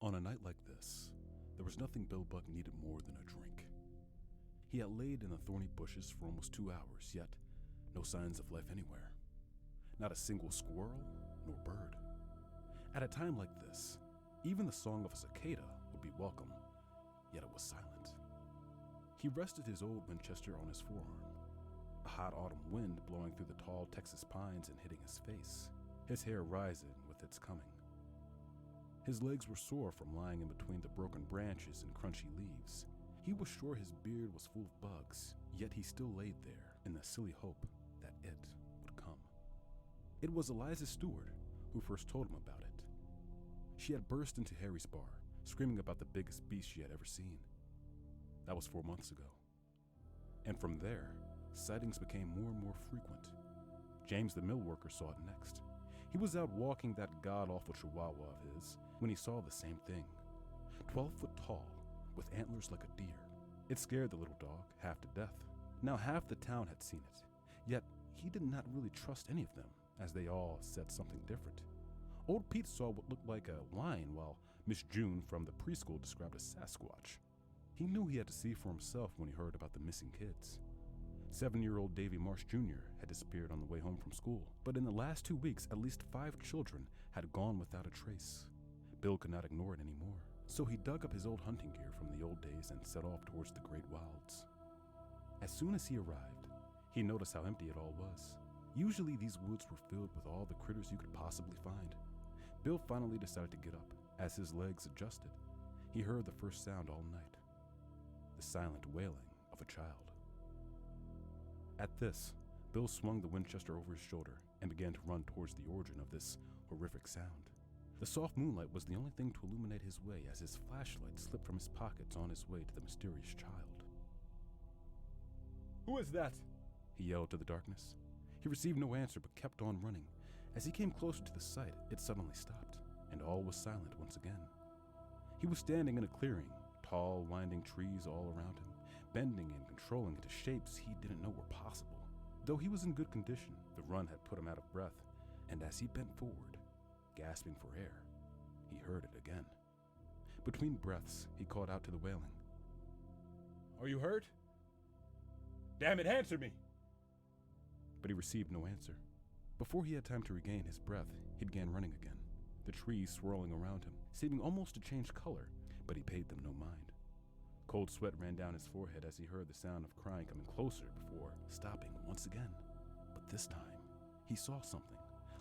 On a night like this, there was nothing Bill Buck needed more than a drink. He had laid in the thorny bushes for almost 2 hours, yet no signs of life anywhere. Not a single squirrel nor bird. At a time like this, even the song of a cicada would be welcome, yet it was silent. He rested his old Winchester on his forearm, a hot autumn wind blowing through the tall Texas pines and hitting his face, his hair rising with its coming. His legs were sore from lying in between the broken branches and crunchy leaves. He was sure his beard was full of bugs, yet he still laid there in the silly hope that it would come. It was Eliza Stewart who first told him about it. She had burst into Harry's bar, screaming about the biggest beast she had ever seen. That was 4 months ago. And from there, sightings became more and more frequent. James the mill worker saw it next. He was out walking that god-awful chihuahua of his when he saw the same thing. 12 foot tall, with antlers like a deer. It scared the little dog half to death. Now half the town had seen it, yet he did not really trust any of them, as they all said something different. Old Pete saw what looked like a lion, while Miss June from the preschool described a Sasquatch. He knew he had to see for himself when he heard about the missing kids. 7-year-old Davy Marsh Jr. had disappeared on the way home from school, but in the last 2 weeks, at least 5 children had gone without a trace. Bill could not ignore it anymore, so he dug up his old hunting gear from the old days and set off towards the great wilds. As soon as he arrived, he noticed how empty it all was. Usually these woods were filled with all the critters you could possibly find. Bill finally decided to get up. As his legs adjusted, he heard the first sound all night, the silent wailing of a child. At this, Bill swung the Winchester over his shoulder and began to run towards the origin of this horrific sound. The soft moonlight was the only thing to illuminate his way as his flashlight slipped from his pockets on his way to the mysterious child. "Who is that?" he yelled to the darkness. He received no answer but kept on running. As he came closer to the site, it suddenly stopped, and all was silent once again. He was standing in a clearing, tall, winding trees all around him, bending and controlling into shapes he didn't know were possible. Though he was in good condition, the run had put him out of breath, and as he bent forward, gasping for air, he heard it again. Between breaths, he called out to the wailing. "Are you hurt? Damn it, answer me!" But he received no answer. Before he had time to regain his breath, he began running again, the trees swirling around him, seeming almost to change color, but he paid them no mind. Cold sweat ran down his forehead as he heard the sound of crying coming closer before stopping once again. But this time, he saw something.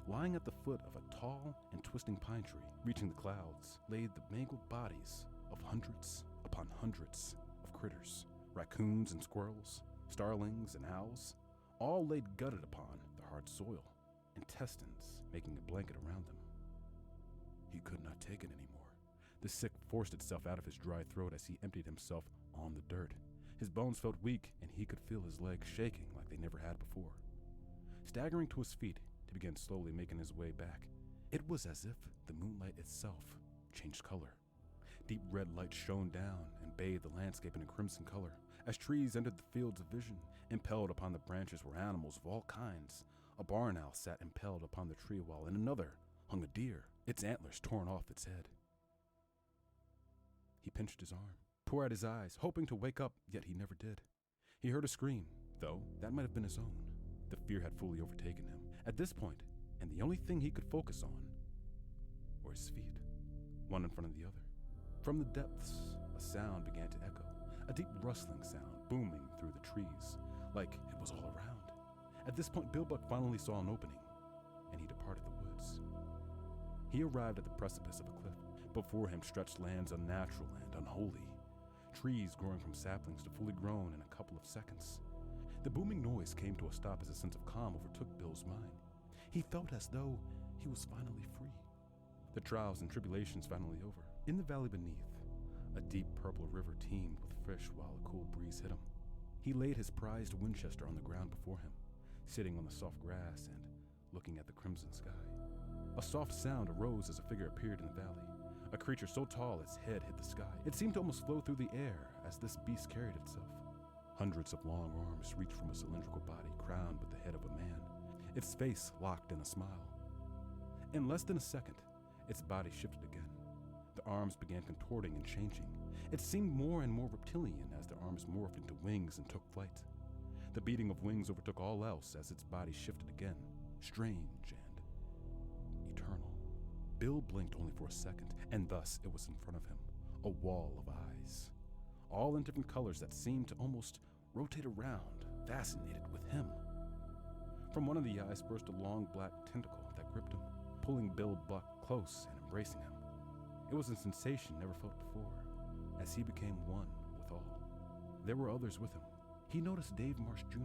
Lying at the foot of a tall and twisting pine tree, reaching the clouds, lay the mangled bodies of hundreds upon hundreds of critters, raccoons and squirrels, starlings and owls, all laid gutted upon the hard soil, intestines making a blanket around them. He could not take it anymore. The sick forced itself out of his dry throat as he emptied himself on the dirt. His bones felt weak, and he could feel his legs shaking like they never had before. Staggering to his feet, he began slowly making his way back. It was as if the moonlight itself changed color. Deep red light shone down and bathed the landscape in a crimson color. As trees entered the fields of vision, impelled upon the branches were animals of all kinds. A barn owl sat impaled upon the tree, while in another hung a deer, its antlers torn off its head. He pinched his arm, tore out his eyes, hoping to wake up, yet he never did. He heard a scream, though that might have been his own. The fear had fully overtaken him. At this point, and the only thing he could focus on were his feet, one in front of the other. From the depths, a sound began to echo, a deep rustling sound booming through the trees, like it was all around. At this point, Bill Buck finally saw an opening, and he departed the woods. He arrived at the precipice of a cliff. Before him stretched lands unnatural and unholy, trees growing from saplings to fully grown in a couple of seconds. The booming noise came to a stop as a sense of calm overtook Bill's mind. He felt as though he was finally free. The trials and tribulations finally over. In the valley beneath, a deep purple river teemed with fish while a cool breeze hit him. He laid his prized Winchester on the ground before him, sitting on the soft grass and looking at the crimson sky. A soft sound arose as a figure appeared in the valley, a creature so tall its head hit the sky. It seemed to almost flow through the air as this beast carried itself. Hundreds of long arms reached from a cylindrical body crowned with the head of a man, its face locked in a smile. In less than a second, its body shifted again. The arms began contorting and changing. It seemed more and more reptilian as the arms morphed into wings and took flight. The beating of wings overtook all else as its body shifted again, strange and eternal. Bill blinked only for a second, and thus it was in front of him, a wall of eyes, all in different colors that seemed to almost rotate around, fascinated with him. From one of the eyes burst a long black tentacle that gripped him, pulling Bill Buck close and embracing him. It was a sensation never felt before, as he became one with all. There were others with him. He noticed Dave Marsh Jr.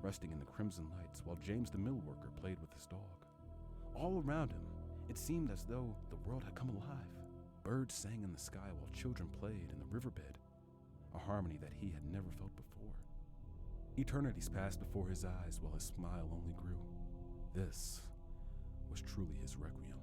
resting in the crimson lights while James the mill worker played with his dog. All around him, it seemed as though the world had come alive. Birds sang in the sky while children played in the riverbed, a harmony that he had never felt before. Eternities passed before his eyes while his smile only grew. This was truly his requiem.